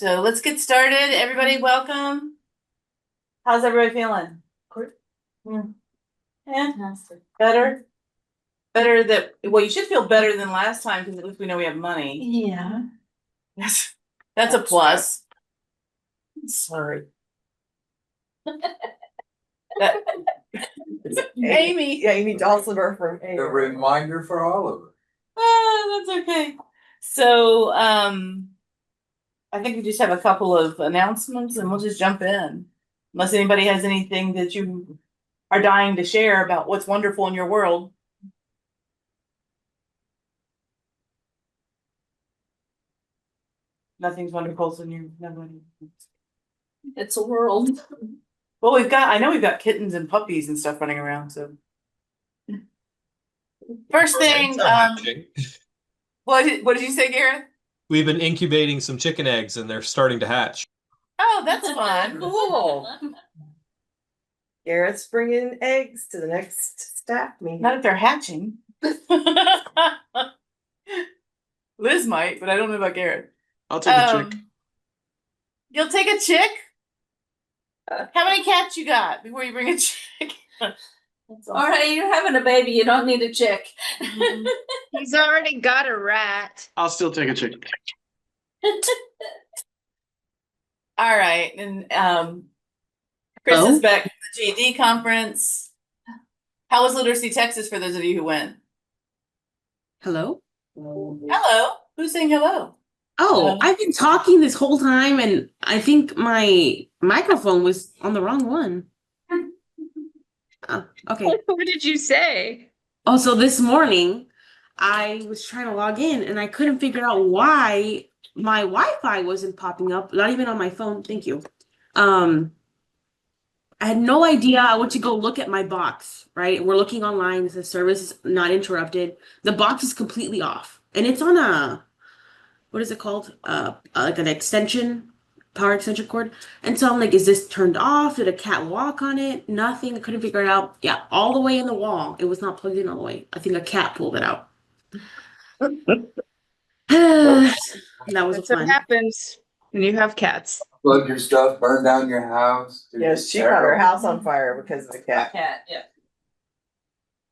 So let's get started. Everybody, welcome. How's everybody feeling? Yeah, better. Better that, well, you should feel better than last time because at least we know we have money. Yeah. Yes, that's a plus. Sorry. That, Amy. Yeah, Amy Dulcimer from A reminder for all of us. That's okay. So, I think we just have a couple of announcements and we'll just jump in. Unless anybody has anything that you are dying to share about what's wonderful in your world. Nothing's wonderful in your nobody. It's a world. Well, I know we've got kittens and puppies and stuff running around, so. First thing, what did you say, Garrett? We've been incubating some chicken eggs and they're starting to hatch. Oh, that's fun. Cool. Garrett's bringing eggs to the next staff meeting. Not if they're hatching. Liz might, but I don't know about Garrett. I'll take a chick. You'll take a chick? How many cats you got before you bring a chick? All right, you're having a baby. You don't need a chick. He's already got a rat. I'll still take a chick. All right, and Chris is back from the GED conference. How was Literacy Texas for those of you who went? Hello? Hello. Who's saying hello? Oh, I've been talking this whole time and I think my microphone was on the wrong one. Oh, okay. What did you say? Oh, so this morning I was trying to log in and I couldn't figure out why my Wi-Fi wasn't popping up, not even on my phone. Thank you. I had no idea. I went to go look at my box, right? We're looking online. It says service is not interrupted. The box is completely off. And it's on a, what is it called? Like an extension, power extension cord. And so I'm like, is this turned off? Did a cat walk on it? Nothing. I couldn't figure it out. Yeah, all the way in the wall. It was not plugged in all the way. I think a cat pulled it out. That was That's fun. what happens when you have cats. Plug your stuff, burn down your house. Yes, she got her house on fire because of the cat. Cat, yeah.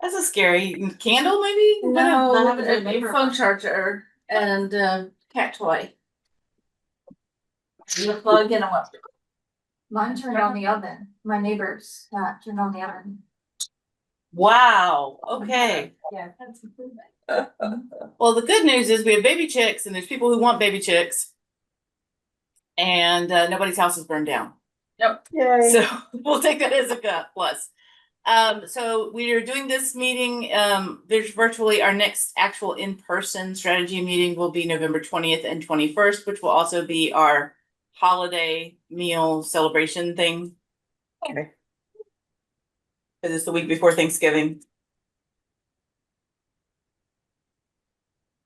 That's a scary candle, maybe? No, a phone charger and cat toy. You plug in a what? Mine turned on the oven. My neighbor's cat turned on the oven. Wow. Okay. Yeah, that's improvement. Well, the good news is we have baby chicks and there's people who want baby chicks. And nobody's house is burned down. Yay. So we'll take that as a plus. So we are doing this meeting. There's virtually our next actual in-person strategy meeting will be November 20th and 21st, which will also be our holiday meal celebration thing. Okay. Because it's the week before Thanksgiving.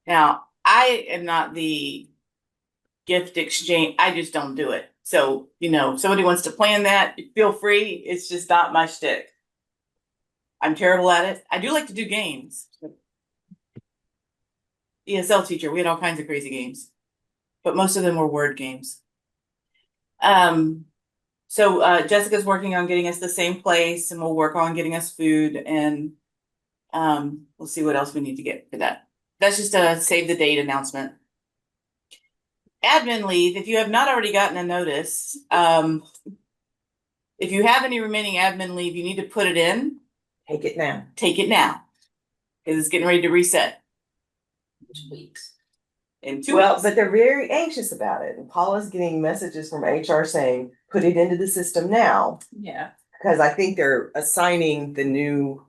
Now, I am not the gift exchange. I just don't do it. So, somebody wants to plan that, feel free. It's just not my shtick. I'm terrible at it. I do like to do games. ESL teacher, we had all kinds of crazy games, but most of them were word games. So Jessica's working on getting us the same place and we'll work on getting us food and we'll see what else we need to get for that. That's just a save the date announcement. Admin leave, if you have not already gotten a notice, if you have any remaining admin leave, you need to put it in. Take it now. Take it now. Because it's getting ready to reset. 2 weeks. In 2 Well, weeks. but they're very anxious about it. And Paula's getting messages from HR saying, put it into the system now. Yeah. Because I think they're assigning the new,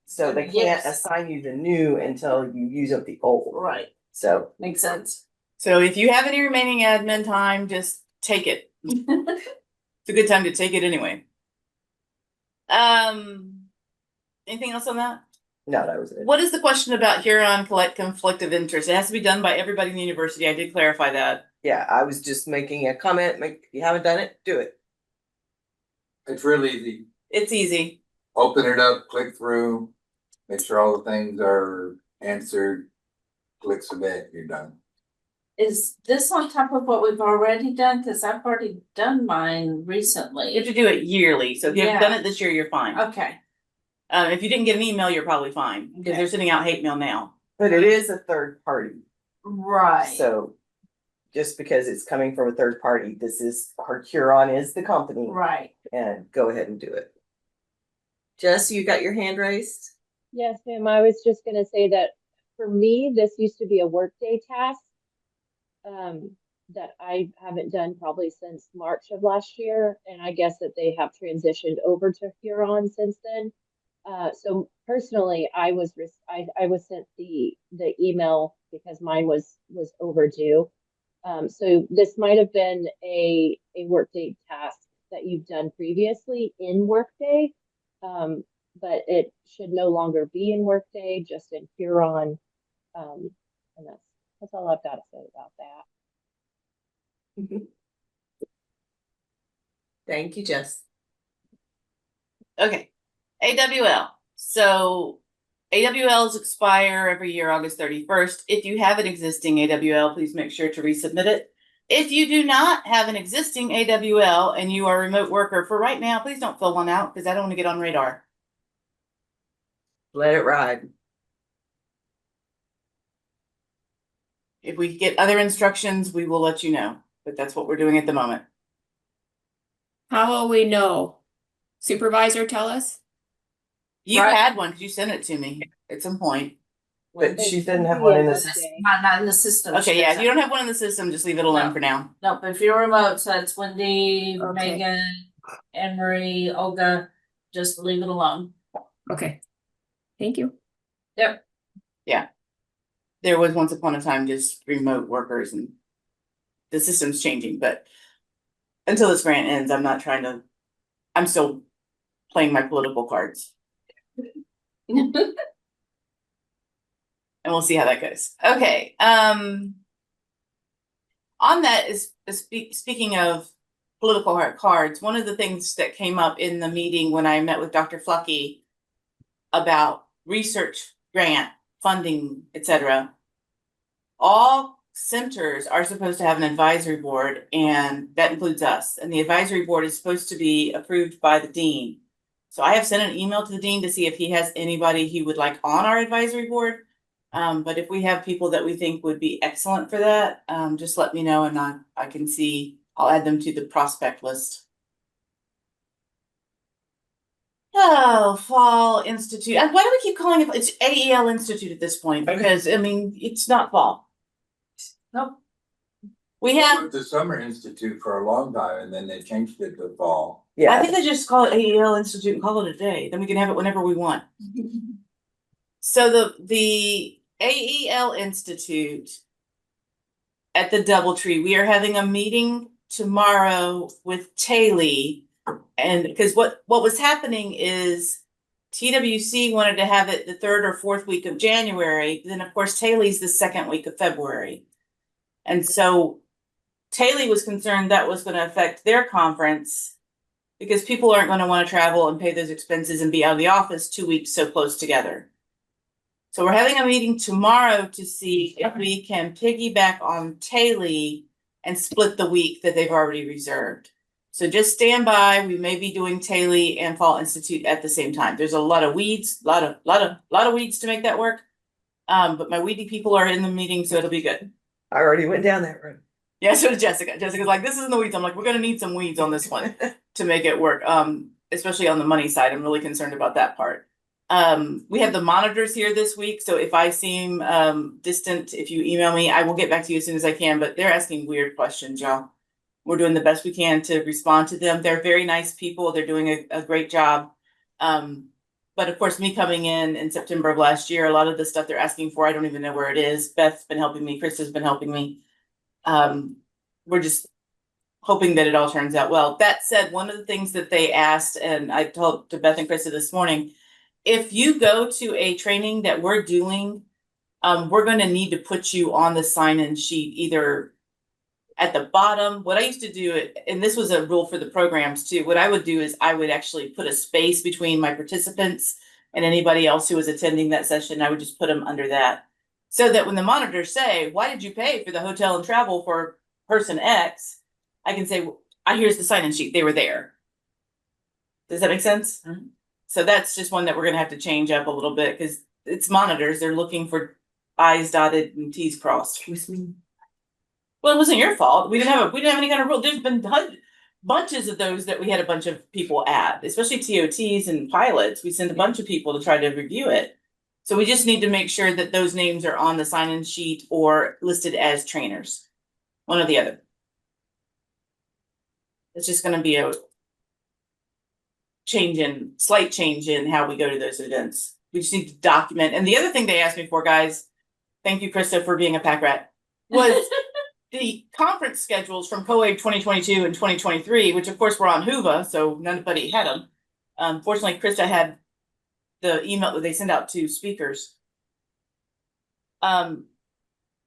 so they can't Yes. assign you the new until you use up the old. Right. So Makes sense. So if you have any remaining admin time, just take it. It's a good time to take it anyway. Anything else on that? no, that was it. What is the question about Huron conflict of interest? It has to be done by everybody in the university. I did clarify that. Yeah, I was just making a comment. If you haven't done it, do it. It's real easy. It's easy. Open it up, click through, make sure all the things are answered, click submit, you're done. Is this on top of what we've already done? Cause I've already done mine You have recently. to do it yearly, so if you haven't Yeah. done it this year, you're fine. Okay, If you didn't get an email, you're probably fine, because Okay. they're sending out hate mail now. But it is a third party, right. so just because it's coming from a third party, this is, Huron is the company, Right. and go ahead and do it. Jess, you got your hand raised? Yes, ma'am. I was just gonna say that for me, this used to be a workday task. That I haven't done probably since March of last year, and I guess that they have transitioned over to Huron since then. So personally, I was sent the email because mine was overdue. So this might have been a workday task that you've done previously in Workday. But it should no longer be in Workday, just in Huron. And that's all I've got to say about that. Thank you, Jess. Okay, AWL. So AWLs expire every year, August 31st. If you have an existing AWL, please make sure to resubmit it. If you do not have an existing AWL and you are a remote worker for right now, please don't fill one out because I don't want to get on radar. Let it ride. If we get other instructions, we will let you know, but that's what we're doing at the moment. How will we know? Supervisor tell us? You Right. had one because you sent it to me at some point. But she It didn't should have be one in in the Workday. system. Not in the system. Okay, yeah, if you don't have one in the system, just leave it alone No. for now. No, but if you're remote, so it's Wendy, Okay. Megan, Anne Marie, Olga, just leave it alone. Okay. Thank you. Yep. There was once upon a time just remote workers and the system's changing, but until this grant ends, I'm still playing my political cards and we'll see how that goes. Okay, on that speaking of political cards, one of the things that came up in the meeting when I met with Dr. Flucky about research grant funding, etc. All centers are supposed to have an advisory board, and that includes us. And the advisory board is supposed to be approved by the dean. So I have sent an email to the dean to see if he has anybody he would like on our advisory board. But if we have people that we think would be excellent for that, just let me know and I can see, I'll add them to the prospect list. Oh, Fall Institute. Why do we keep calling it? It's AEL Institute at this point, because I mean, it's not fall. Nope. We have, The Summer Institute for a long time and then they changed it to fall. I Yeah, think they just call it AEL Institute and call it a day, then we can have it whenever we want. So the AEL Institute at the Doubletree, we are having a meeting tomorrow with Taylor. And because what was happening is TWC wanted to have it the 3rd or 4th week of January, then of course Taylor's the 2nd week of February. And so Taylor was concerned that was going to affect their conference because people aren't going to want to travel and pay those expenses and be out of the office 2 weeks so close together. So we're having a meeting tomorrow to see if we can piggyback on Taylor and split the week that they've already reserved. So just stand by. We may be doing Taylor and Fall Institute at the same time. There's a lot of weeds, lot of weeds to make that work. But my weedy people are in the meeting, so it'll be good. I already went down that road. Yeah, so did Jessica. Jessica's like, this is in the weeds. I'm like, we're gonna need some weeds on this one to make it work. Especially on the money side. I'm really concerned about that part. We have the monitors here this week, so if I seem distant, if you email me, I will get back to you as soon as I can, but they're asking weird questions, y'all. We're doing the best we can to respond to them. They're very nice people. They're doing a great job. But of course, me coming in September of last year, a lot of the stuff they're asking for, I don't even know where it is. Beth's been helping me. Krista's been helping me. We're just hoping that it all turns out well. That said, one of the things that they asked, and I told to Beth and Krista this morning, if you go to a training that we're doing, we're going to need to put you on the sign-in sheet, either at the bottom. What I used to do, and this was a rule for the programs too, what I would do is I would actually put a space between my participants and anybody else who was attending that session. I would just put them under that. So that when the monitors say, why did you pay for the hotel and travel for person X? I can say, here's the sign-in sheet, they were there. Does that make sense? So that's just one that we're gonna have to change up a little bit, because it's monitors, they're looking for I's dotted and T's crossed. Well, it wasn't your fault, we didn't have any kind of rule, there's been bunches of those that we had a bunch of people at, especially TOTs and pilots, we sent a bunch of people to try to review it. So we just need to make sure that those names are on the sign-in sheet or listed as trainers, one or the other. It's just gonna be a slight change in how we go to those events. We just need to document. And the other thing they asked me for, guys, thank you, Krista, for being a pack rat, was the conference schedules from COABE 2022 and 2023, which of course were on Hoover, so nobody had them. Fortunately, Krista had the email that they send out to speakers. But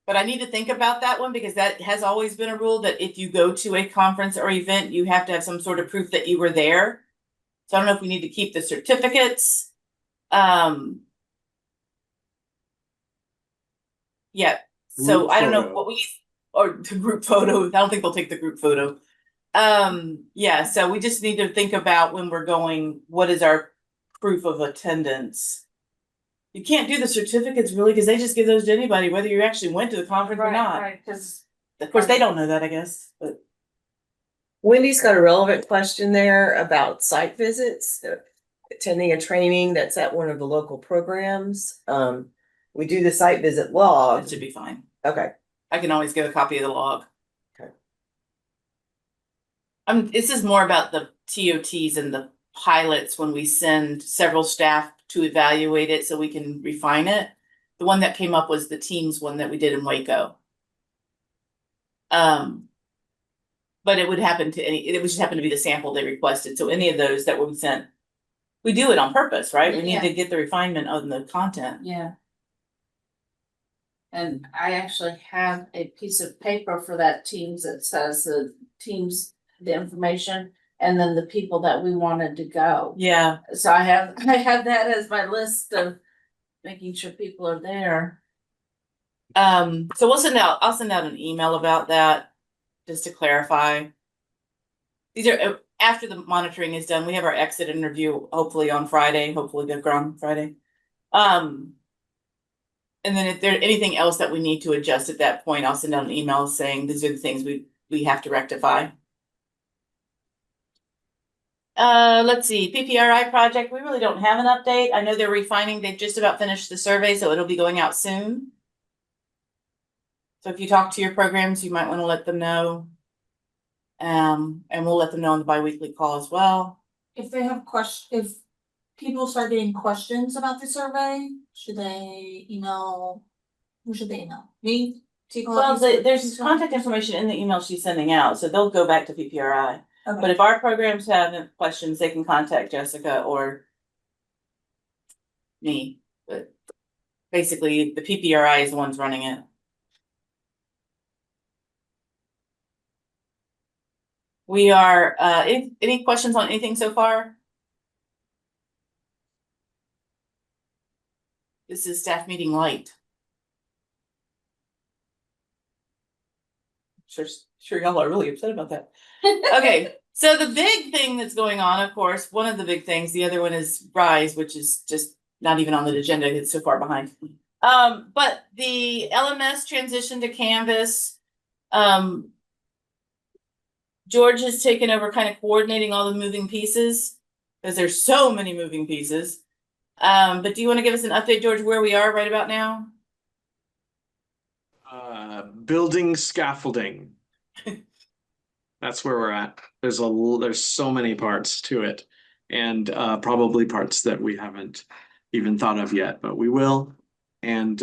I need to think about that one, because that has always been a rule that if you go to a conference or event, you have to have some sort of proof that you were there. So I don't know if we need to keep the certificates. Yeah, so Group I don't know photo. what or the group photo, I don't think they'll take the group photo. Yeah, so we just need to think about when we're going, what is our proof of attendance? You can't do the certificates really, because they just give those to anybody, whether you actually went to the conference or not. Right, cause Of course, they don't know that, I guess, but. Wendy's got a relevant question there about site visits, attending a training that's at one of the local programs. We do the site visit log. That should be fine. Okay. I can always give a copy of the log. Okay. This is more about the TOTs and the pilots when we send several staff to evaluate it so we can refine it. The one that came up was the Teams one that we did in Waco. But it would happen to it would just happen to be the sample they requested. So any of those that we sent, we do it on purpose, right? We need to get the refinement on the content. yeah. And I actually have a piece of paper for that Teams that says the Teams, the information, and then the people that we wanted to go. Yeah, So I have that as my list of making sure people are there. so I'll send out an email about that, just to clarify. These are, after the monitoring is done, we have our exit interview hopefully on Friday, hopefully they're on Friday. And then if there's anything else that we need to adjust at that point, I'll send out an email saying these are the things we have to rectify. Let's see, PPRI project, we really don't have an update. I know they're refining, they've just about finished the survey, so it'll be going out soon. So if you talk to your programs, you might want to let them know. And we'll let them know on the bi-weekly call as well. If they have if people start getting questions about the survey, should they email, who should they email? Me? Well, there's contact information in the email she's sending out, so they'll go back to PPRI. Okay. But if our programs have questions, they can contact Jessica or me. But basically, the PPRI is the ones running it. We are, any questions on anything so far? This is staff meeting light. Sure y'all are really upset about that. Okay, so the big thing that's going on, of course, one of the big things, the other one is RISE, which is just not even on the agenda, it's so far behind. But the LMS transition to Canvas, George has taken over kind of coordinating all the moving pieces, because there's so many moving pieces. But do you want to give us an update, George, where we are right about now? Building scaffolding. That's where we're at. There's so many parts to it, and probably parts that we haven't even thought of yet, but we will. And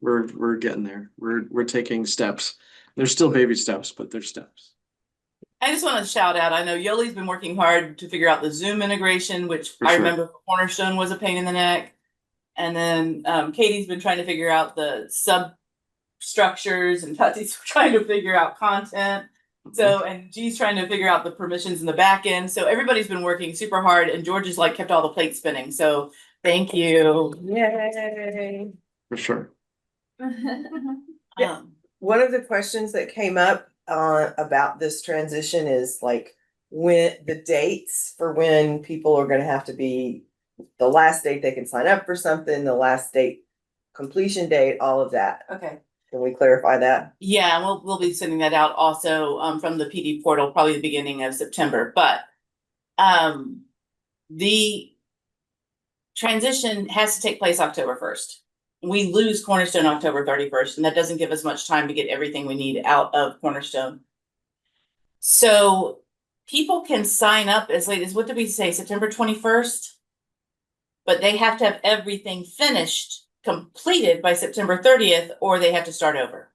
we're getting there. We're taking steps. There's still baby steps, but there's steps. I just want to shout out, I know Yoli's been working hard to figure out the Zoom integration, which I remember Cornerstone was a pain in the neck. And then Katie's been trying to figure out the substructures, and Patsy's trying to figure out content. So, and G's trying to figure out the permissions in the back end. So everybody's been working super hard, and George has like kept all the plates spinning. So thank you. Yay. For sure. Yeah. Um, One of the questions that came up about this transition is like when the dates for when people are gonna have to be, the last date they can sign up for something, the last date, completion date, all of that. okay. Can we clarify that? Yeah, and we'll be sending that out also from the PD portal, probably the beginning of September, but the transition has to take place October 1st. We lose Cornerstone October 31st, and that doesn't give us much time to get everything we need out of Cornerstone. So people can sign up as late as, what did we say, September 21st? But they have to have everything finished, completed by September 30th, or they have to start over.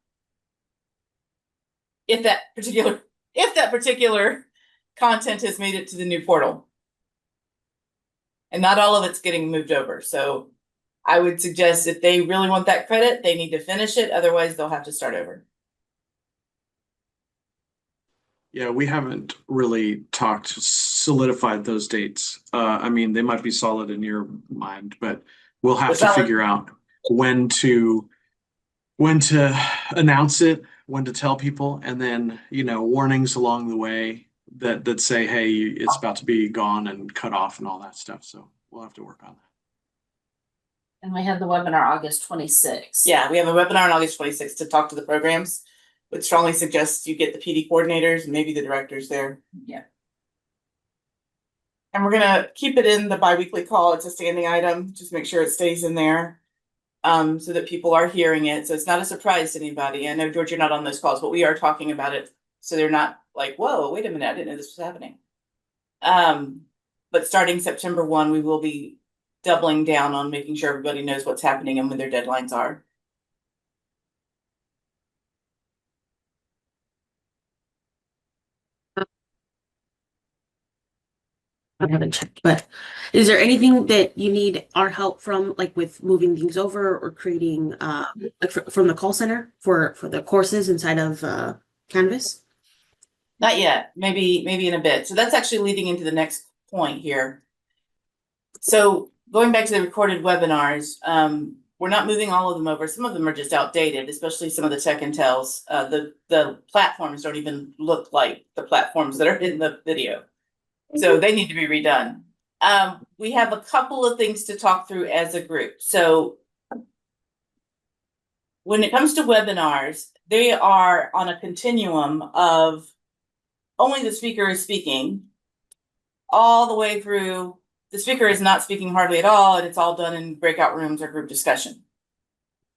If that particular content has made it to the new portal. And not all of it's getting moved over, so I would suggest if they really want that credit, they need to finish it, otherwise they'll have to start over. Yeah, we haven't really solidified those dates. I mean, they might be solid in your mind, but we'll have to figure out when to announce it, when to tell people, and then, warnings along the way that say, hey, it's about to be gone and cut off and all that stuff. So we'll have to work on that. And we have the webinar August 26th. Yeah, we have a webinar on August 26th to talk to the programs. Would strongly suggest you get the PD coordinators and maybe the directors there. Yeah. And we're gonna keep it in the bi-weekly call. It's a standing item. Just make sure it stays in there. So that people are hearing it. So it's not a surprise to anybody. I know, George, you're not on those calls, but we are talking about it. So they're not like, whoa, wait a minute, I didn't know this was happening. But starting September 1, we will be doubling down on making sure everybody knows what's happening and when their deadlines are. I haven't checked, but is there anything that you need our help from, like with moving things over or creating, like from the call center for the courses inside of Canvas? Not yet, maybe in a bit. So that's actually leading into the next point here. So going back to the recorded webinars, we're not moving all of them over. Some of them are just outdated, especially some of the tech and tells. The platforms don't even look like the platforms that are in the video. So they need to be redone. We have a couple of things to talk through as a group. So when it comes to webinars, they are on a continuum of only the speaker is speaking all the way through. The speaker is not speaking hardly at all, and it's all done in breakout rooms or group discussion.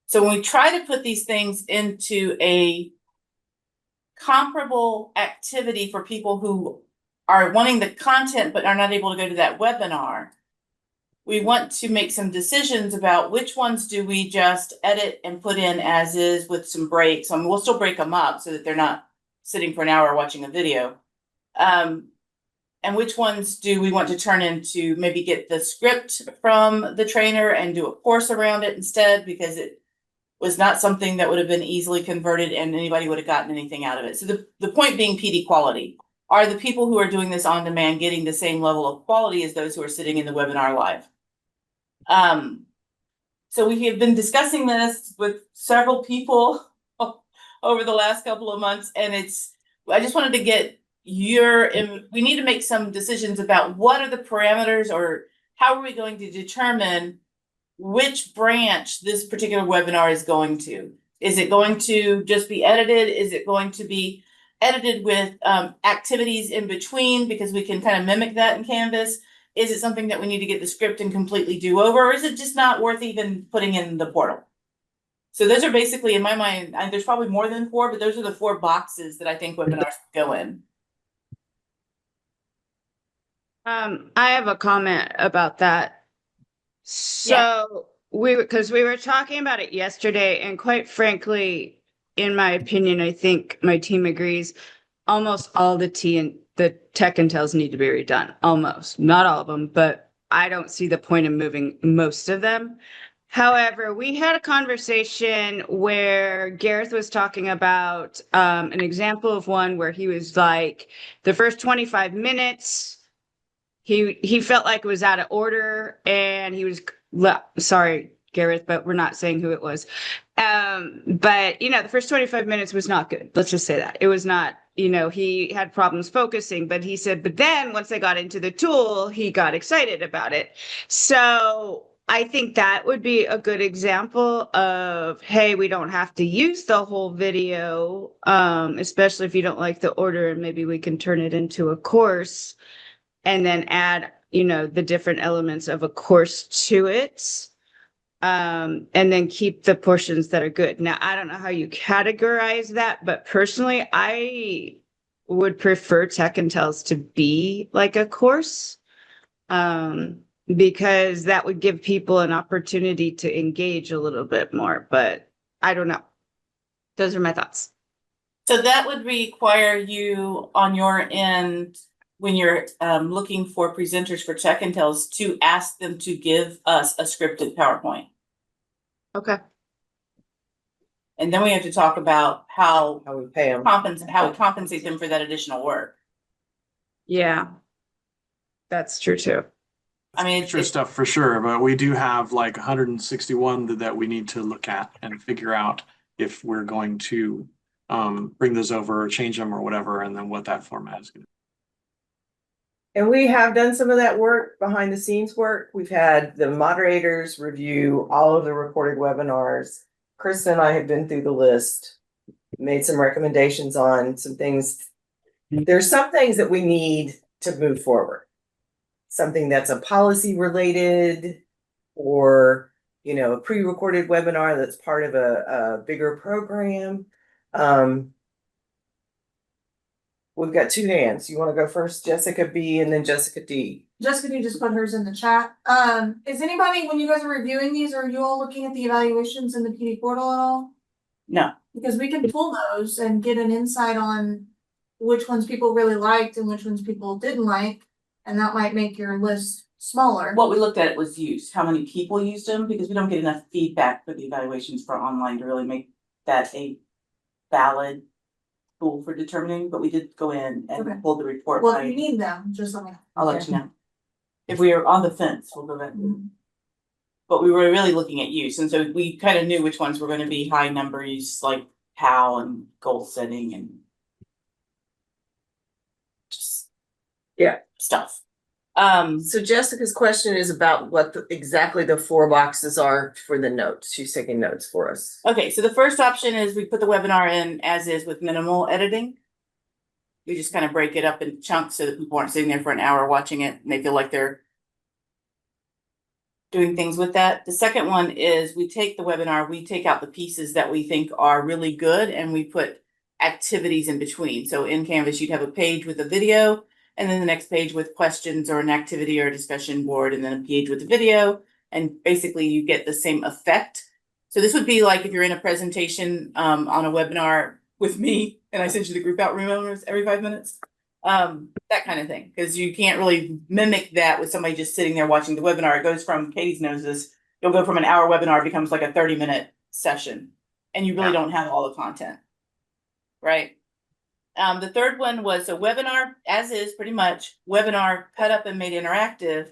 So when we try to put these things into a comparable activity for people who are wanting the content but are not able to go to that webinar, we want to make some decisions about which ones do we just edit and put in as is with some breaks. I mean, we'll still break them up so that they're not sitting for an hour watching a video. And which ones do we want to turn into, maybe get the script from the trainer and do a course around it instead, because it was not something that would have been easily converted and anybody would have gotten anything out of it. So the point being PD quality. Are the people who are doing this on demand getting the same level of quality as those who are sitting in the webinar live? So we have been discussing this with several people over the last couple of months, and I just wanted to get we need to make some decisions about what are the parameters, or how are we going to determine which branch this particular webinar is going to. Is it going to just be edited? Is it going to be edited with activities in between, because we can kind of mimic that in Canvas? Is it something that we need to get the script and completely do over, or is it just not worth even putting in the portal? So those are basically, in my mind, there's probably more than 4, but those are the 4 boxes that I think webinars go in. I have a comment about that. So because we were talking about it yesterday, and quite frankly, in my opinion, I think my team agrees, almost all the tech and tells need to be redone. Almost, not all of them, but I don't see the point in moving most of them. However, we had a conversation where Gareth was talking about an example of one where he was like, the first 25 minutes, he felt like it was out of order, and he was, sorry, Gareth, but we're not saying who it was. But the first 25 minutes was not good. Let's just say that. It was not, he had problems focusing, but he said, but then once I got into the tool, he got excited about it. So I think that would be a good example of, hey, we don't have to use the whole video, especially if you don't like the order, and maybe we can turn it into a course and then add, the different elements of a course to it. And then keep the portions that are good. Now, I don't know how you categorize that, but personally, I would prefer Tech and Tells to be like a course. Because that would give people an opportunity to engage a little bit more, but I don't know. Those are my thoughts. So that would require you on your end, when you're looking for presenters for Tech and Tells, to ask them to give us a scripted PowerPoint. Okay. And then we have to talk about how How we pay them. how we compensate them for that additional work. Yeah. That's true too. I mean, Extra stuff for sure, but we do have like 161 that we need to look at and figure out if we're going to bring those over or change them or whatever, and then what that format is going to be. And we have done some of that work, behind the scenes work. We've had the moderators review all of the recorded webinars. Krista and I have been through the list, made some recommendations on some things. There's some things that we need to move forward. Something that's a policy related, or, a pre-recorded webinar that's part of a bigger program. We've got two hands. You want to go first, Jessica B, and then Jessica D? Jessica, you just put hers in the chat. Is anybody, when you guys are reviewing these, are you all looking at the evaluations in the PD portal at all? No. Because we can pull those and get an insight on which ones people really liked and which ones people didn't like. And that might make your list smaller. What we looked at was use, how many people used them, because we don't get enough feedback for the evaluations for online to really make that a valid tool for determining, but we did go in and Okay. pull the report. Well, if you need them, just let me know. I'll let you know. If we are on the fence, we'll go back. But we were really looking at use, and so we kind of knew which ones were gonna be high number use, like PAL and goal setting and just stuff. So Jessica's question is about what exactly the 4 boxes are for the notes. She's taking notes for us. Okay, so the first option is we put the webinar in as is with minimal editing. We just kind of break it up in chunks so that people aren't sitting there for an hour watching it and they feel like they're doing things with that. The second one is we take the webinar, we take out the pieces that we think are really good, and we put activities in between. So in Canvas, you'd have a page with a video, and then the next page with questions or an activity or a discussion board, and then a page with a video. And basically you get the same effect. So this would be like if you're in a presentation on a webinar with me and I send you the group out reminders every 5 minutes. That kind of thing, because you can't really mimic that with somebody just sitting there watching the webinar. It goes from Katie's noses, you'll go from an hour webinar, it becomes like a 30-minute session, and you really don't have all the content, right? The third one was a webinar, as is pretty much, webinar cut up and made interactive.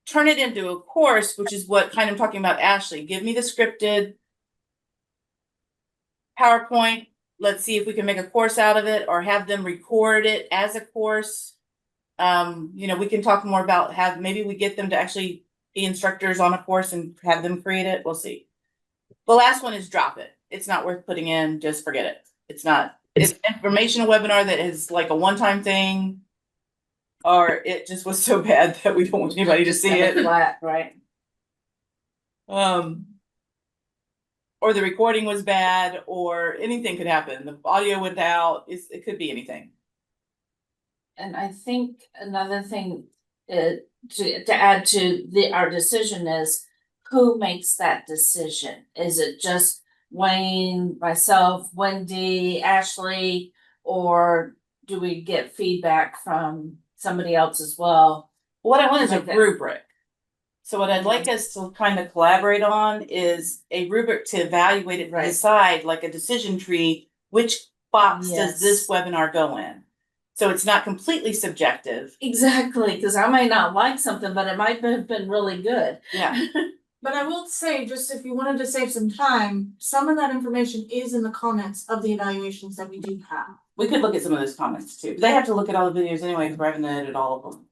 Turn it into a course, which is what kind of talking about Ashley. Give me the scripted PowerPoint. Let's see if we can make a course out of it, or have them record it as a course. We can talk more about maybe we get them to actually be instructors on a course and have them create it. We'll see. The last one is drop it. It's not worth putting in. Just forget it. It's not. It's an informational webinar that is like a one-time thing, or it just was so bad that we don't want anybody to see it. Flat, right? Or the recording was bad, or anything could happen. The audio went out. It could be anything. And I think another thing to add to our decision is, who makes that decision? Is it just Wayne, myself, Wendy, Ashley, or do we get feedback from somebody else as well? What I want is a Like that. rubric. So what I'd like us to kind of collaborate on is a rubric to evaluate it, Right. decide like a decision tree, which box does this Yes. webinar go in? So it's not completely subjective. Exactly, because I may not like something, but it might have been really good. Yeah. But I will say, just if you wanted to save some time, some of that information is in the comments of the evaluations that we do have. We could look at some of those comments too. They have to look at all the videos anyway, because we're having to edit all of them.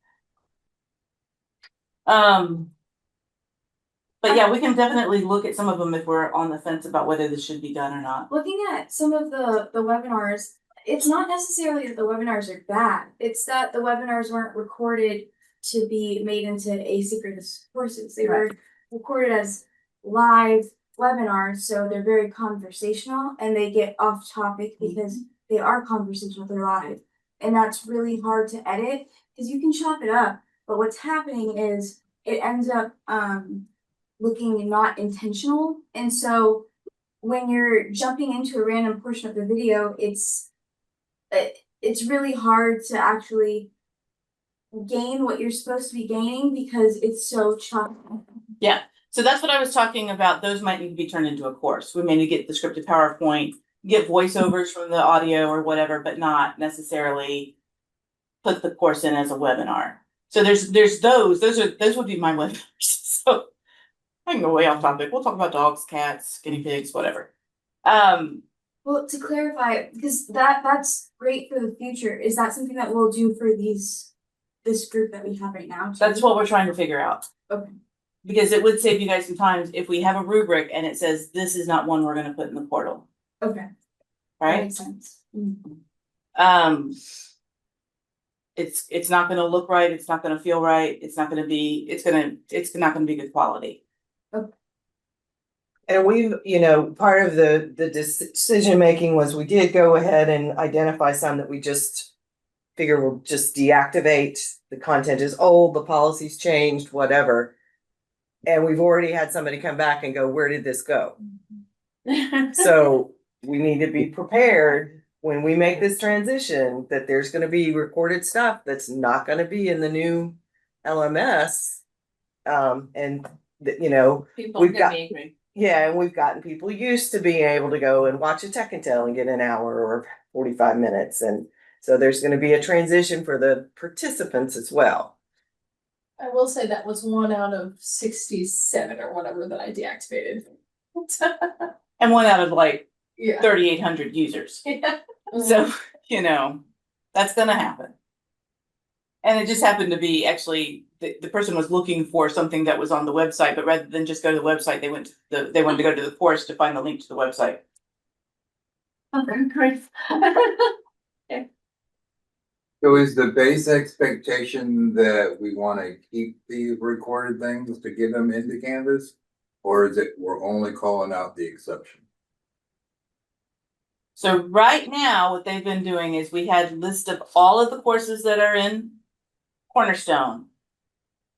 But yeah, we can definitely look at some of them if we're on the fence about whether this should be done or not. Looking at some of the webinars, it's not necessarily that the webinars are bad. It's that the webinars weren't recorded to be made into asynchronous courses. They were recorded as live webinars, so they're very conversational and they get off topic because they are conversational, they're live. And that's really hard to edit because you can chop it up. But what's happening is it ends up looking not intentional. And so when you're jumping into a random portion of the video, it's really hard to actually gain what you're supposed to be gaining because it's so choppy. Yeah, so that's what I was talking about. Those might need to be turned into a course. We may need to get the scripted PowerPoint, get voiceovers from the audio or whatever, but not necessarily put the course in as a webinar. So there's those would be my webinars. So I can go way off topic. We'll talk about dogs, cats, guinea pigs, whatever. Well, to clarify, because that's great for the future. Is that something that we'll do for this group that we have right now? That's what we're trying to figure out. Okay. Because it would save you guys some time if we have a rubric and it says this is not one we're gonna put in the portal, Okay. That right? makes sense. It's not gonna look right, it's not gonna feel right, it's not gonna be good quality. And we've, part of the decision making was we did go ahead and identify some that we just figure we'll just deactivate. The content is old, the policy's changed, whatever. And we've already had somebody come back and go, where did this go? So we need to be prepared when we make this transition that there's gonna be recorded stuff that's not gonna be in the new LMS. And People we've get got, angry. yeah, and we've gotten people used to being able to go and watch a Tech and Tell and get an hour or 45 minutes. And so there's gonna be a transition for the participants as well. I will say that was 1 out of 67 or whatever that I deactivated. And one out of like Yeah. 3,800 users. Yeah. So, that's gonna happen. And it just happened to be actually, the person was looking for something that was on the website, but rather than just go to the website, they wanted to go to the course to find the link to the website. Okay, great. So is the base expectation that we wanna keep the recorded things to get them into Canvas? Or is it we're only calling out the exception? So right now, what they've been doing is we had a list of all of the courses that are in Cornerstone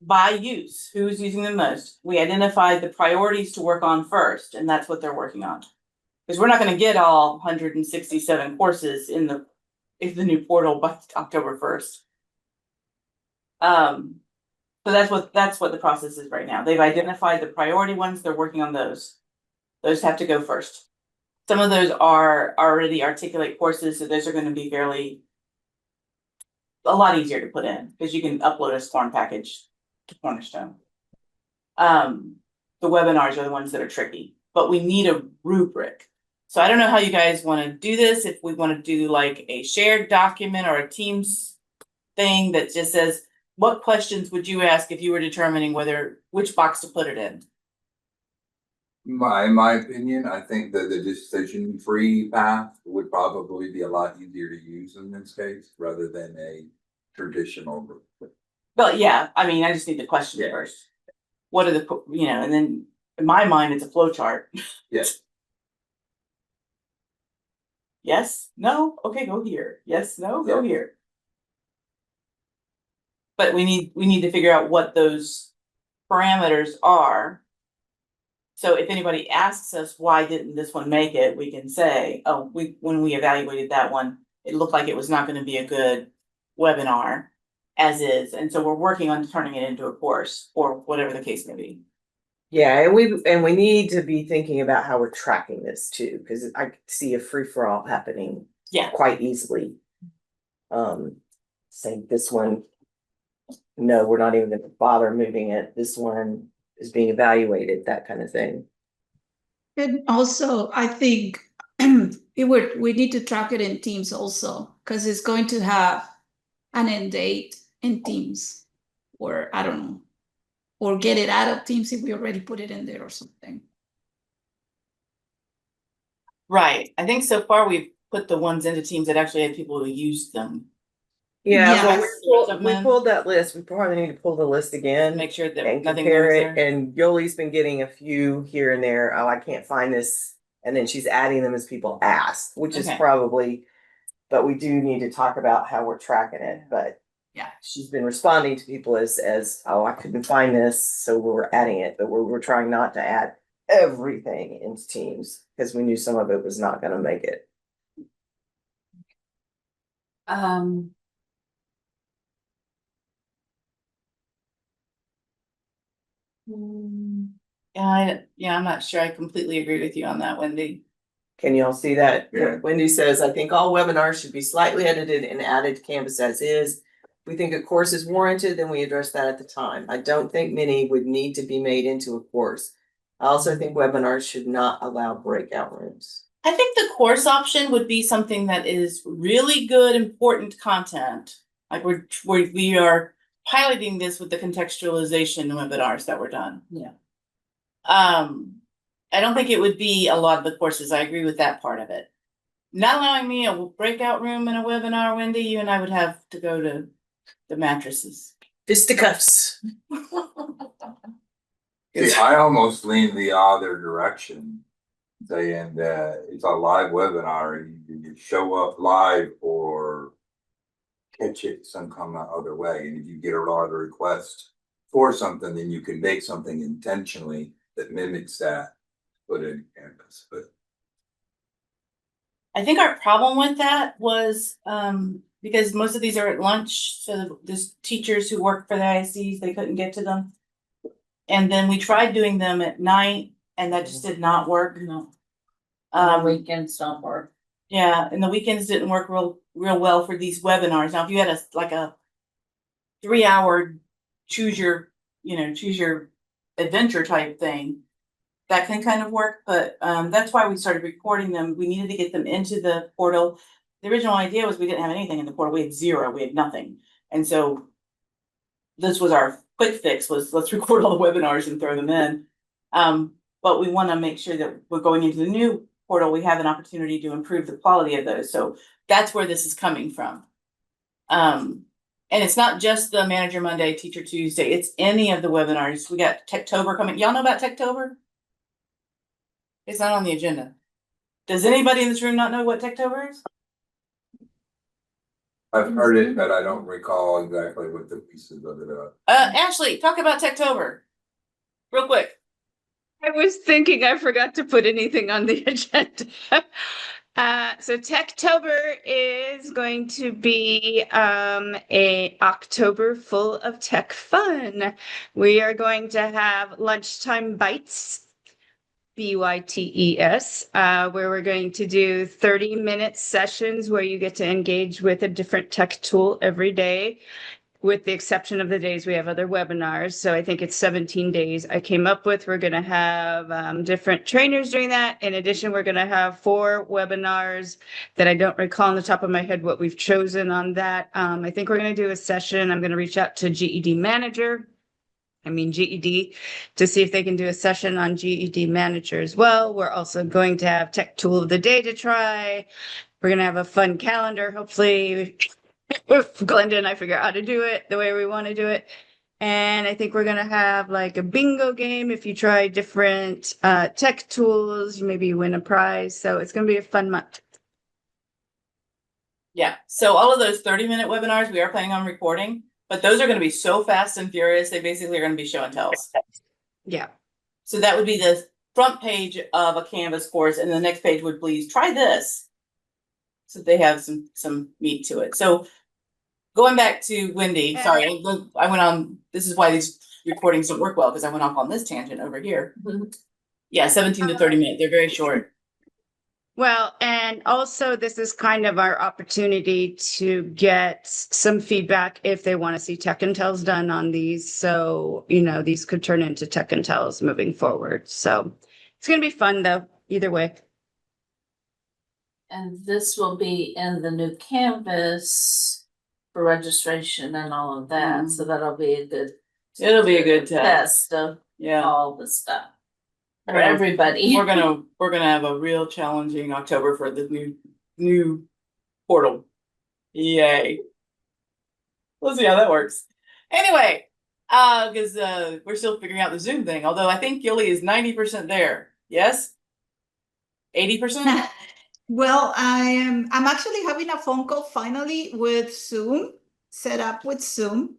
by use, who's using them most. We identified the priorities to work on first, and that's what they're working on. Because we're not gonna get all 167 courses in the new portal by October 1st. So that's what the process is right now. They've identified the priority ones, they're working on those. Those have to go first. Some of those are already articulate courses, so those are gonna be a lot easier to put in, because you can upload a SCORM package to Cornerstone. The webinars are the ones that are tricky, but we need a rubric. So I don't know how you guys wanna do this, if we wanna do like a shared document or a Teams thing that just says, what questions would you ask if you were determining which box to put it in? In my opinion, I think that the decision-free path would probably be a lot easier to use in this case, rather than a traditional. But yeah, I mean, I just need the question Yeah. first. What are and then in my mind, it's a flow chart. Yes. Yes, no, okay, go here. Yes, no, go Yeah. here. But we need to figure out what those parameters are. So if anybody asks us, why didn't this one make it, we can say, oh, when we evaluated that one, it looked like it was not gonna be a good webinar as is, and so we're working on turning it into a course or whatever the case may be. Yeah, and we need to be thinking about how we're tracking this too, because I see a free-for-all happening Yeah, quite easily. Say this one, no, we're not even gonna bother moving it. This one, is being evaluated, that kind of thing. And also, I think we need to track it in Teams also, because it's going to have an end date in Teams, or I don't know, or get it out of Teams if we already put it in there or something. Right, I think so far we've put the ones into Teams that actually had people who used them. Yeah, well, Yes. we pulled that list. We probably need to pull the list again. Make sure that And nothing compare goes it, there. and Yole's been getting a few here and there, oh, I can't find this, and then she's adding them as people ask, which is Okay. probably, but we do need to talk about how we're tracking it, but Yeah. she's been responding to people as, oh, I couldn't find this, so we're adding it, but we're trying not to add everything into Teams, because we knew some of it was not gonna make it. Yeah, I'm not sure I completely agree with you on that, Wendy. Can you all see that? Yeah. Wendy says, I think all webinars should be slightly edited and added to Canvas as is. If we think a course is warranted, then we address that at the time. I don't think many would need to be made into a course. I also think webinars should not allow breakout rooms. I think the course option would be something that is really good, important content. Like we are piloting this with the contextualization webinars that were done. Yeah. I don't think it would be a lot of the courses. I agree with that part of it. Not allowing me a breakout room in a webinar, Wendy, you and I would have to go to the mattresses. Fisticuffs. See, I almost lean the other direction, saying that it's a live webinar, you show up live or catch it some kind of other way, and if you get a lot of requests for something, then you can make something intentionally that mimics that, put it in Canvas, but. I think our problem with that was, because most of these are at lunch, so there's teachers who work for the ISDs, they couldn't get to them. And then we tried doing them at night, and that just did not work. No. Weekends don't work. Yeah, and the weekends didn't work real well for these webinars. Now, if you had a 3-hour choose your adventure type thing, that can kind of work, but that's why we started recording them. We needed to get them into the portal. The original idea was we didn't have anything in the portal. We had zero, we had nothing. And so this was our quick fix, was let's record all the webinars and throw them in. But we want to make sure that we're going into the new portal, we have an opportunity to improve the quality of those. So that's where this is coming from. And it's not just the Manager Monday, Teacher Tuesday, it's any of the webinars. We got Techtober coming. Y'all know about Techtober? It's not on the agenda. Does anybody in this room not know what Techtober is? I've heard it, but I don't recall exactly what the pieces of it are. Ashley, talk about Techtober. Real quick. I was thinking I forgot to put anything on the agenda. So Techtober is going to be a October full of tech fun. We are going to have lunchtime bites. BYTES, where we're going to do 30-minute sessions where you get to engage with a different tech tool every day, with the exception of the days we have other webinars. So I think it's 17 days I came up with. We're going to have different trainers doing that. In addition, we're going to have 4 webinars that I don't recall on the top of my head what we've chosen on that. I think we're going to do a session. I'm going to reach out to GED GED, to see if they can do a session on GED Manager as well. We're also going to have Tech Tool of the Day to try. We're going to have a fun calendar, hopefully, if Glenda and I figure out how to do it the way we want to do it. And I think we're going to have like a bingo game. If you try different tech tools, maybe you win a prize. So it's going to be a fun month. Yeah, so all of those 30-minute webinars we are planning on recording. But those are going to be so fast and furious, they basically are going to be show and tells. Yeah. So that would be the front page of a Canvas course, and the next page would please try this. So they have some meat to it. So going back to Wendy, sorry, I went on, this is why these recordings don't work well, because I went off on this tangent over here. Yeah, 17 to 30 minutes, they're very short. Well, and also this is kind of our opportunity to get some feedback if they want to see tech and tells done on these. So, you know, these could turn into tech and tells moving forward. So it's going to be fun though, either way. And this will be in the new Canvas for registration and all of that, so that'll be a good. It'll be a good test. Test of Yeah. all the stuff. For Yeah. everybody. We're gonna have a real challenging October for the new portal. Yay. We'll see how that works. Anyway, because we're still figuring out the Zoom thing, although I think Gilly is 90% there. Yes? 80%? Well, I'm actually having a phone call finally with Zoom, set up with Zoom.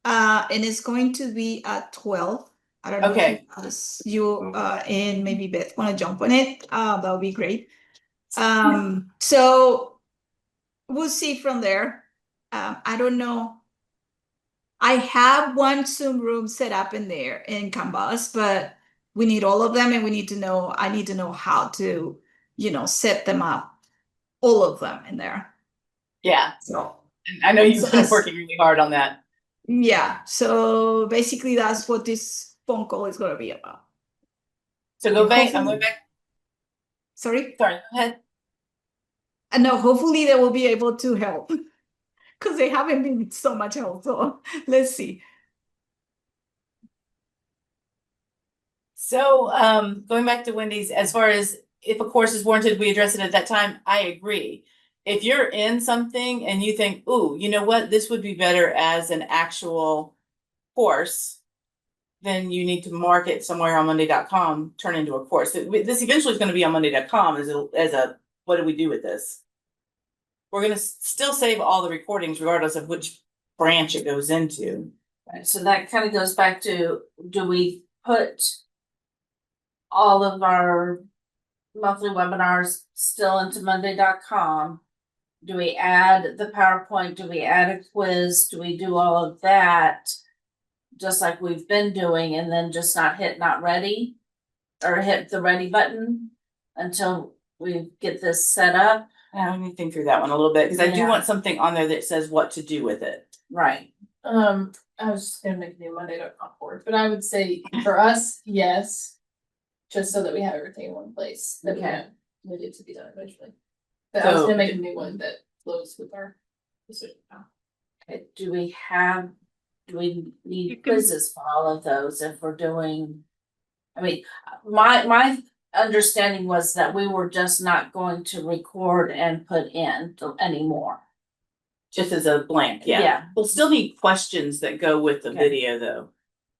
And it's going to be at 12. I don't know Okay. if you and maybe Beth want to jump on it. That would be great. So we'll see from there. I don't know. I have one Zoom room set up in there in Canvas, but we need all of them, and I need to know how to, set them up, all of them in there. Yeah. So And I know you've been working really hard on that. yeah, so basically that's what this phone call is going to be about. So go back. I'm going back. Sorry? Sorry, go ahead. No, hopefully they will be able to help because they haven't been so much help. So let's see. So going back to Wendy's, as far as if a course is warranted, we address it at that time. I agree. If you're in something and you think, ooh, you know what, this would be better as an actual course, then you need to mark it somewhere on Monday.com, turn into a course. This eventually is going to be on Monday.com as a what do we do with this? We're going to still save all the recordings regardless of which branch it goes into. Right, so that kind of goes back to, do we put all of our monthly webinars still into Monday.com? Do we add the PowerPoint? Do we add a quiz? Do we do all of that? Just like we've been doing, and then just not hit not ready? Or hit the ready button until we get this set up? Let me think through that one a little bit, because I do Yeah. want something on there that says what to do with it. Right. I was just gonna make a new Monday.com board, but I would say for us, yes. Just so that we have everything in one place that we need to be done eventually. But I was So- gonna make a new one that flows with our decision now. Okay, do we need You can- quizzes for all of those if we're doing? I mean, my understanding was that we were just not going to record and put in anymore. Just as a blank, yeah. Yeah. We'll still need questions that go with the Okay. video though.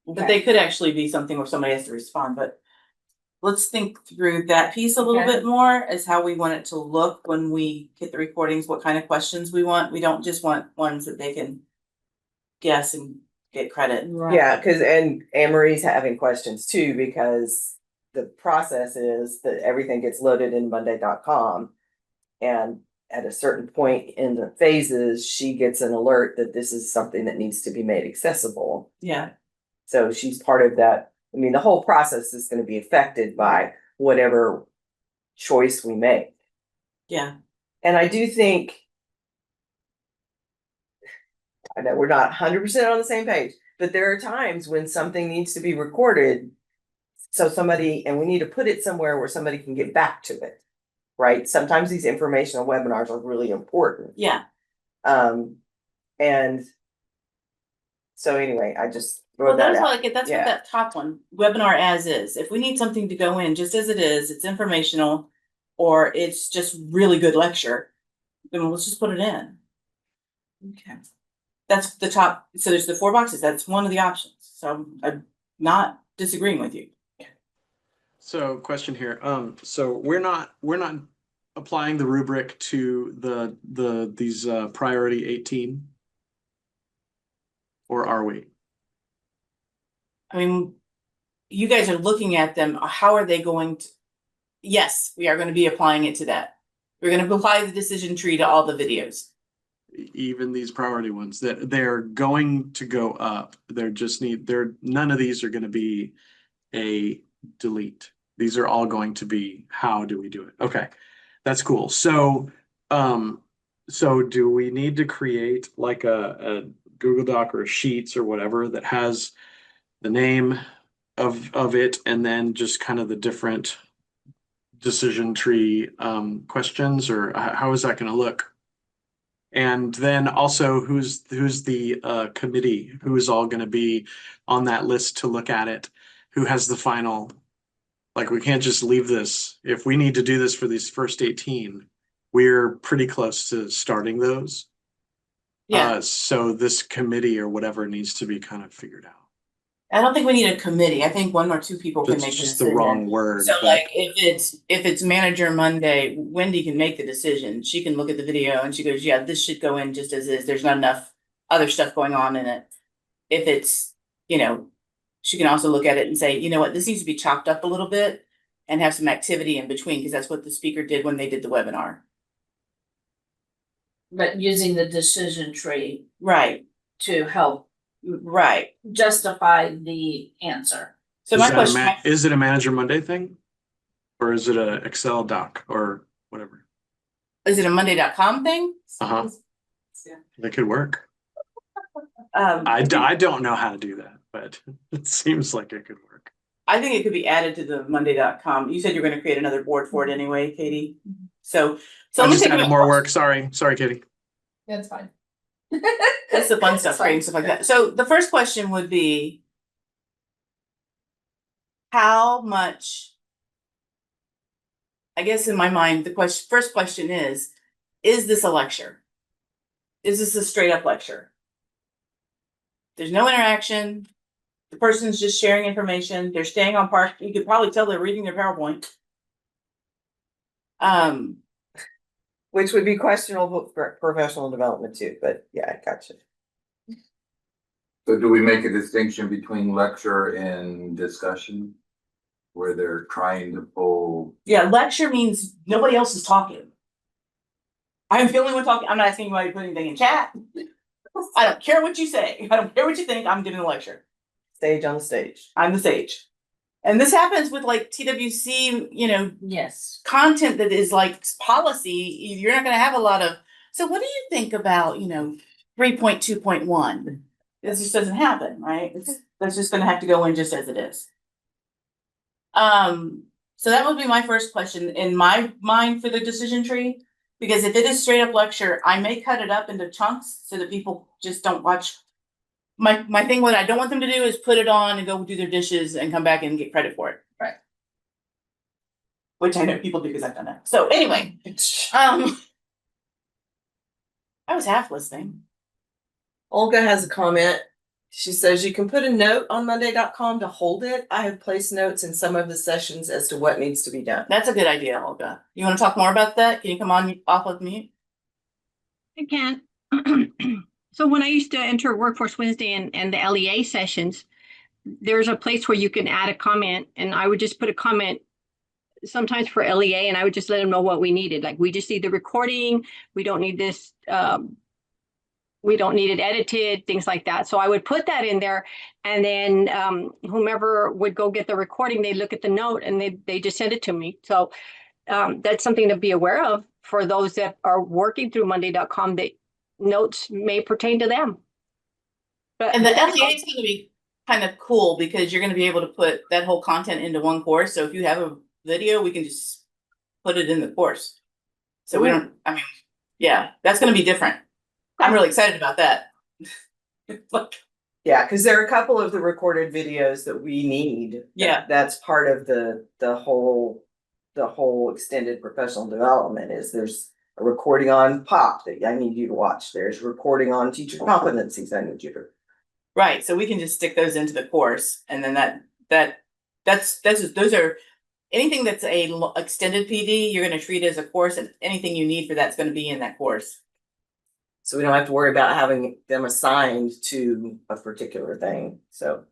But they could actually be something where somebody has to respond, but let's think through that piece a little Okay. bit more as how we want it to look when we get the recordings, what kind of questions we want. We don't just want ones that they can guess and get credit. Yeah, and Anne Marie's having questions too, because the process is that everything gets loaded in Monday.com. And at a certain point in the phases, she gets an alert that this is something that needs to be made accessible. Yeah. So she's part of that. I mean, the whole process is gonna be affected by whatever choice we make. Yeah. And I do think. I know we're not 100% on the same page, but there are times when something needs to be recorded. So and we need to put it somewhere where somebody can get back to it. Right? Sometimes these informational webinars are really important. Yeah. And so anyway, I just Well, wrote that that's out. what that's what that top one, webinar as is. If we need something to go in just as it is, it's informational, or it's just really good lecture, then let's just put it in. Okay. That's the top. So there's the 4 boxes. That's one of the options. So I'm not disagreeing with you. So question here, so we're not applying the rubric to these priority 18? Or are we? I mean, you guys are looking at them. How are they going to? Yes, we are going to be applying it to that. We're going to apply the decision tree to all the videos. Even these priority ones, that they're going to go up, none of these are going to be a delete. These are all going to be, how do we do it? Okay. That's cool. So do we need to create like a Google Doc or a Sheets or whatever that has the name of it and then just kind of the different decision tree questions, or how is that going to look? And then also who's the committee, who is all going to be on that list to look at it, who has the final, like we can't just leave this. If we need to do this for these first 18, we're pretty close to starting those. Yeah, So this committee or whatever needs to be kind of figured out. I don't think we need a committee. I think one or two people can That's make the just the decision. wrong word. So but- like if it's Manager Monday, Wendy can make the decision. She can look at the video and she goes, yeah, this should go in just as is. There's not enough other stuff going on in it. If it's, she can also look at it and say, you know what, this needs to be chopped up a little bit and have some activity in between, because that's what the speaker did when they did the webinar. But using the decision tree Right, to help right. justify the answer. So my question, Is it a Manager Monday thing? Or is it a Excel doc or whatever? is it a Monday.com thing? Uh-huh. That could work. Um, I don't know how to do that, but it seems like it could work. I think it could be added to the Monday.com. You said you're gonna create another board for it anyway, Katie. So I let me just take added more work. Sorry, Katie. That's fine. That's the fun stuff, creating stuff like that. So the first question would be, how much? I guess in my mind, the first question is this a lecture? Is this a straight up lecture? There's no interaction. The person's just sharing information. They're staying on park. You could probably tell they're reading their PowerPoint. Which would be questionable for professional development too, but yeah, I got you. So do we make a distinction between lecture and discussion? Where they're trying to pull, Yeah, lecture means nobody else is talking. I'm the only one talking. I'm not asking anybody to put anything in chat. I don't care what you say. I don't care what you think. I'm giving a lecture. Stage on the stage. I'm the sage. And this happens with like TWC, Yes. content that is like policy. You're not gonna have a lot of, so what do you think about, 3.2.1? This just doesn't happen, right? That's just gonna have to go in just as it is. So that would be my first question in my mind for the decision tree. Because if it is straight up lecture, I may cut it up into chunks so that people just don't watch. My thing, what I don't want them to do is put it on and go do their dishes and come back and get credit for it. Right. Which I know people do because I've done that. So anyway, I was half listening. Olga has a comment. She says you can put a note on Monday.com to hold it. I have placed notes in some of the sessions as to what needs to be done. That's a good idea, Olga. You want to talk more about that? Can you come on off of mute? I can. So when I used to enter Workforce Wednesday and the LEA sessions, there's a place where you can add a comment, and I would just put a comment sometimes for LEA, and I would just let them know what we needed. Like, we just need the recording. We don't need this. We don't need it edited, things like that. So I would put that in there, and then whomever would go get the recording, they look at the note and they just send it to me. So that's something to be aware of for those that are working through Monday.com. That notes may pertain to them. But And the LEA is going to be kind of cool because you're going to be able to put that whole content into one course. So if you have a video, we can just put it in the course. So we don't, yeah, that's going to be different. I'm really excited about that. Yeah, because there are a couple of the recorded videos that we need. Yeah. That's part of the whole extended professional development is there's a recording on POP that I need you to watch. There's recording on teacher competencies I need you to. Right. So we can just stick those into the course, and then those are anything that's a extended PD. You're going to treat as a course, and anything you need for that's going to be in that course. So we don't have to worry about having them assigned to a particular thing. So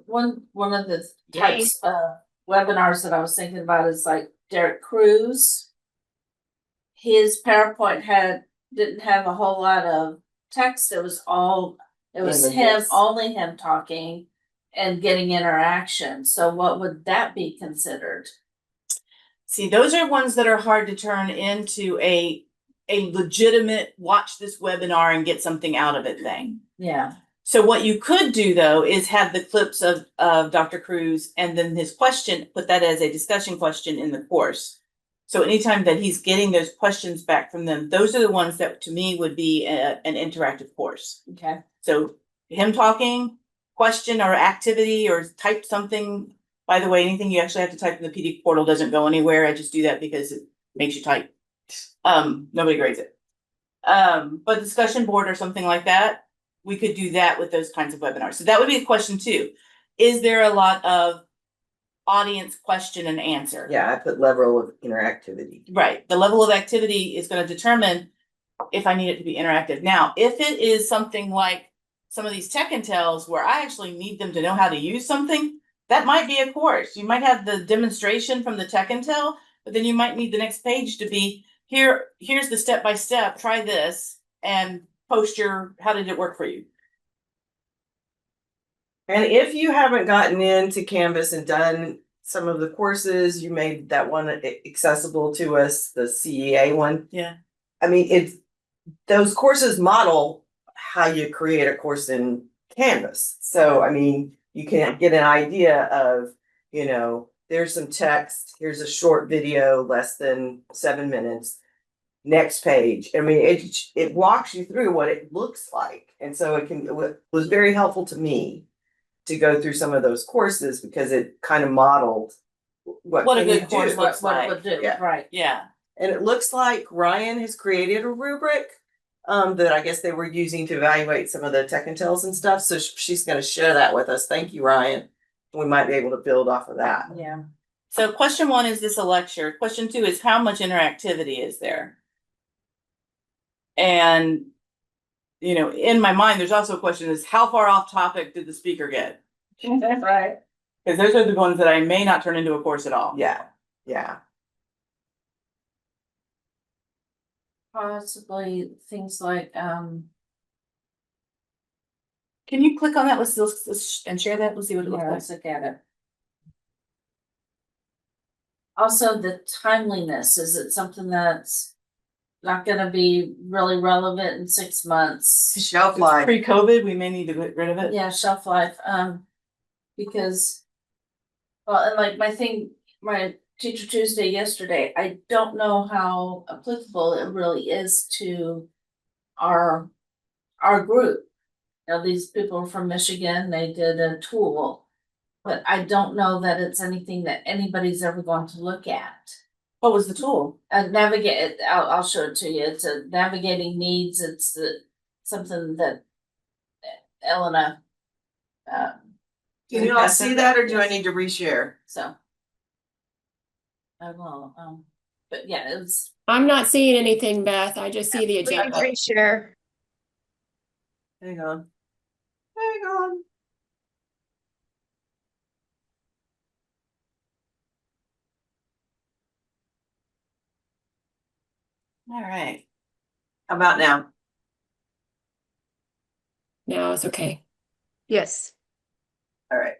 one of the types of webinars that I was thinking about is like Derek Crews. His PowerPoint didn't have a whole lot of text. It was him, only him talking and getting interaction. So what would that be considered? See, those are ones that are hard to turn into a legitimate, watch this webinar and get something out of it thing. Yeah. So what you could do though is have the clips of Dr. Cruz and then his question, put that as a discussion question in the course. So anytime that he's getting those questions back from them, those are the ones that to me would be an interactive course. Okay. So him talking, question or activity or type something. By the way, anything you actually have to type in the PD portal doesn't go anywhere. I just do that because it makes you type. Nobody grades it. But discussion board or something like that, we could do that with those kinds of webinars. So that would be a question too. Is there a lot of audience question and answer? Yeah, I put level of interactivity. Right. The level of activity is going to determine if I need it to be interactive. Now, if it is something like some of these tech intels where I actually need them to know how to use something, that might be a course. You might have the demonstration from the tech intel, but then you might need the next page to be here's the step-by-step, try this and post your, how did it work for you? And if you haven't gotten into Canvas and done some of the courses, you made that one accessible to us, the CEA one. Yeah. I mean, those courses model how you create a course in Canvas. So, I mean, you can get an idea of, you know, there's some text, here's a short video, less than 7 minutes. Next page. I mean, it walks you through what it looks like. And so it was very helpful to me to go through some of those courses because it kind of modeled what a can you good course do. looks What like. it would do, Yeah. right? Yeah. And it looks like Ryan has created a rubric that I guess they were using to evaluate some of the tech intels and stuff. So she's going to share that with us. Thank you, Ryan. We might be able to build off of that. Yeah. So question 1 is this a lecture? Question 2 is how much interactivity is there? And, you know, in my mind, there's also a question is how far off topic did the speaker get? Right. Because those are the ones that I may not turn into a course at all. Yeah. Yeah. Possibly things like, Can you click on that? Let's and share that. Let's see what it looks yeah, like. let's look at it. Also, the timeliness, is it something that's not gonna be really relevant in 6 months? Shelf life. Pre-COVID, we may need to get rid of it. Yeah, shelf life, because, well, and like my Teacher Tuesday yesterday, I don't know how applicable it really is to our group. You know, these people from Michigan, they did a tool, but I don't know that it's anything that anybody's ever going to look at. What was the tool? Navigate, I'll show it to you. It's a navigating needs. It's something that Elena. Can you all see that or do I need to reshare? So. I will, but yeah, it's. I'm not seeing anything, Beth. I just see the agenda. Reshare. Hang on. Hang on. All right. How about now? No, it's okay. Yes. All right.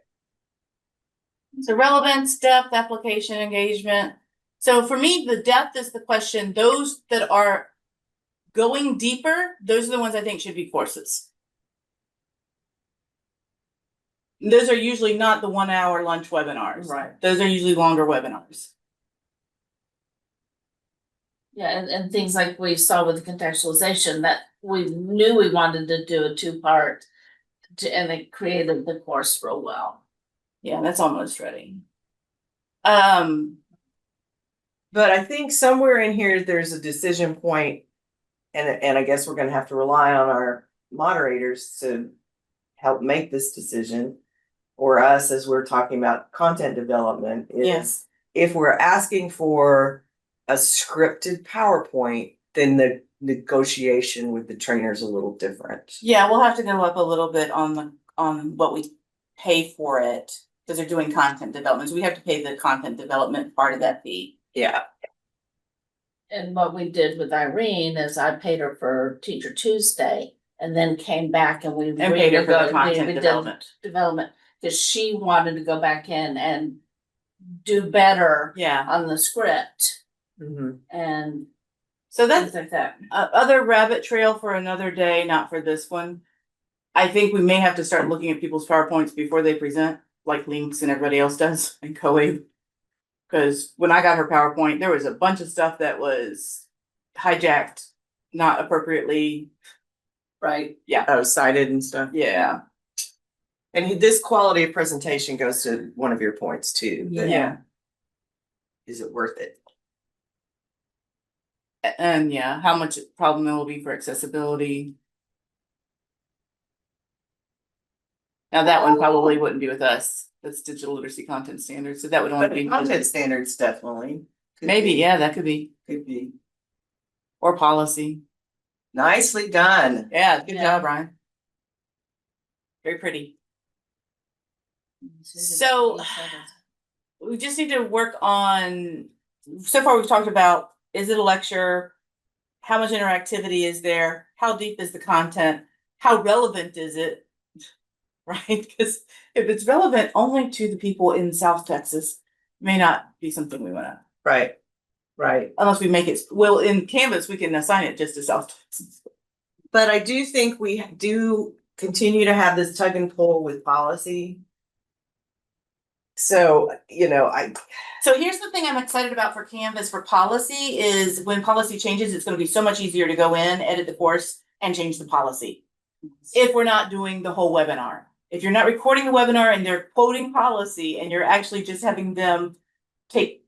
So relevance, depth, application, engagement. So for me, the depth is the question. Those that are going deeper, those are the ones I think should be courses. Those are usually not the 1 hour lunch webinars. Right. Those are usually longer webinars. Yeah, and things like we saw with the contextualization that we knew we wanted to do a 2-part and it created the course real well. Yeah, that's almost ready. But I think somewhere in here, there's a decision point, and I guess we're gonna have to rely on our moderators to help make this decision. Or us, as we're talking about content development, is Yes. if we're asking for a scripted PowerPoint, then the negotiation with the trainer is a little different. Yeah, we'll have to go up a little bit on what we pay for it, because they're doing content development. So we have to pay the content development part of that fee. Yeah. And what we did with Irene is I paid her for Teacher Tuesday and then came back and we. And paid her for the content we did development. Development, because she wanted to go back in and do better Yeah. on the script Mhm. and So that's things like that. other rabbit trail for another day, not for this one. I think we may have to start looking at people's PowerPoints before they present, like Links and everybody else does, and CoAbe. Cause when I got her PowerPoint, there was a bunch of stuff that was hijacked, not appropriately. Right. Yeah. Oh, cited and stuff. Yeah. And this quality of presentation goes to one of your points too. that Yeah. Is it worth it? And yeah, how much problem it will be for accessibility. Now that one probably wouldn't be with us. That's digital literacy content standards, so that would only But be. content standards definitely. Could Maybe, be. yeah, that could be, Could be. or policy. Nicely done. Yeah, good Yeah. job, Ryan. Very pretty. So we just need to work on, so far we've talked about, is it a lecture? How much interactivity is there? How deep is the content? How relevant is it? Right? Because if it's relevant only to the people in South Texas, may not be something we wanna, Right. Right. unless we make it, well, in Canvas, we can assign it just to South Texas. But I do think we do continue to have this tug and pull with policy. So, So here's the thing I'm excited about for Canvas for policy is when policy changes, it's gonna be so much easier to go in, edit the course and change the policy. If we're not doing the whole webinar. If you're not recording the webinar and they're quoting policy and you're actually just having them take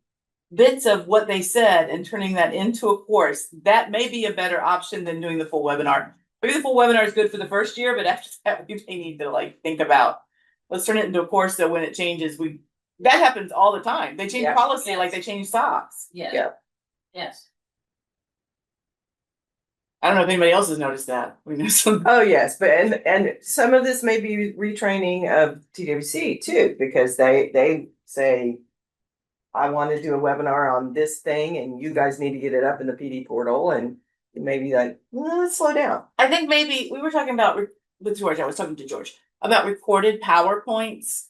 bits of what they said and turning that into a course, that may be a better option than doing the full webinar. Maybe the full webinar is good for the first year, but after that, we may need to think about, let's turn it into a course so when it changes, that happens all the time. They change Yeah. policy like they change socks. Yeah. Yes. I don't know if anybody else has noticed that. We know some. oh, yes, but and some of this may be retraining of TWC too, because they say, I want to do a webinar on this thing and you guys need to get it up in the PD portal, and maybe let's slow down. I think maybe we were talking about with George, I was talking to George about recorded PowerPoints.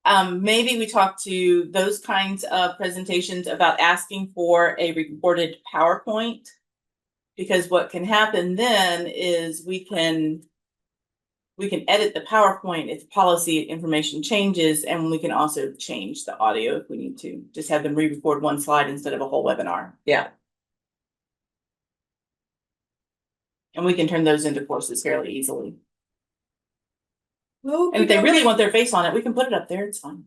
Maybe we talk to those kinds of presentations about asking for a recorded PowerPoint. Because what can happen then is we can edit the PowerPoint if policy information changes, and we can also change the audio if we need to. Just have them re-record one slide instead of a whole webinar. Yeah. And we can turn those into courses fairly easily. Well, And if they really want their face on it, we can put it up there, it's fine.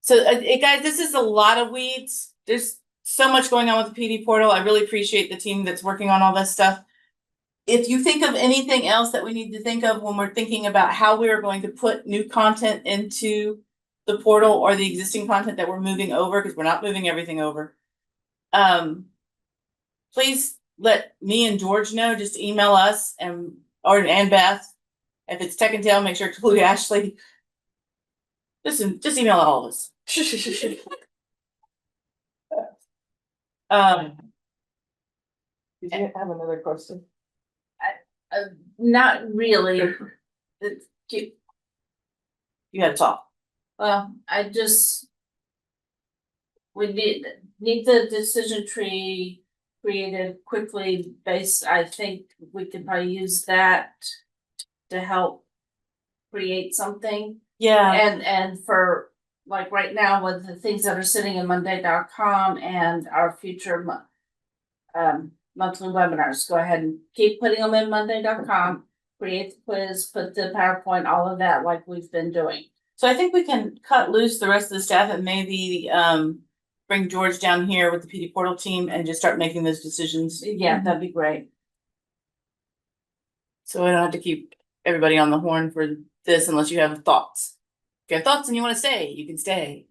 So, guys, this is a lot of weeds. There's so much going on with the PD portal. I really appreciate the team that's working on all this stuff. If you think of anything else that we need to think of when we're thinking about how we are going to put new content into the portal or the existing content that we're moving over, because we're not moving everything over. Please let me and George know, just email us and Beth. If it's Tech and Tail, make sure to include Ashley. Listen, just email all of us. Did you have another question? Not really. You had to talk. Well, we need the decision tree created quickly based, I think we could probably use that to help create something. Yeah. And for, like, right now with the things that are sitting in Monday.com and our future monthly webinars, go ahead and keep putting them in Monday.com, create the quiz, put the PowerPoint, all of that like we've been doing. So I think we can cut loose the rest of the staff and maybe bring George down here with the PD portal team and just start making those decisions. Yeah, that'd be great. So I don't have to keep everybody on the horn for this unless you have thoughts. If you have thoughts and you want to stay, you can stay.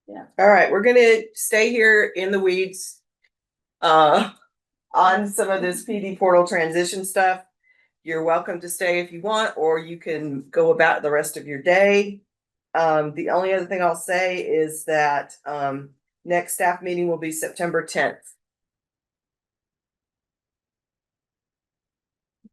All right, we're gonna stay here in the weeds on some of this PD portal transition stuff. You're welcome to stay if you want, or you can go about the rest of your day. The only other thing I'll say is that next staff meeting will be September 10th.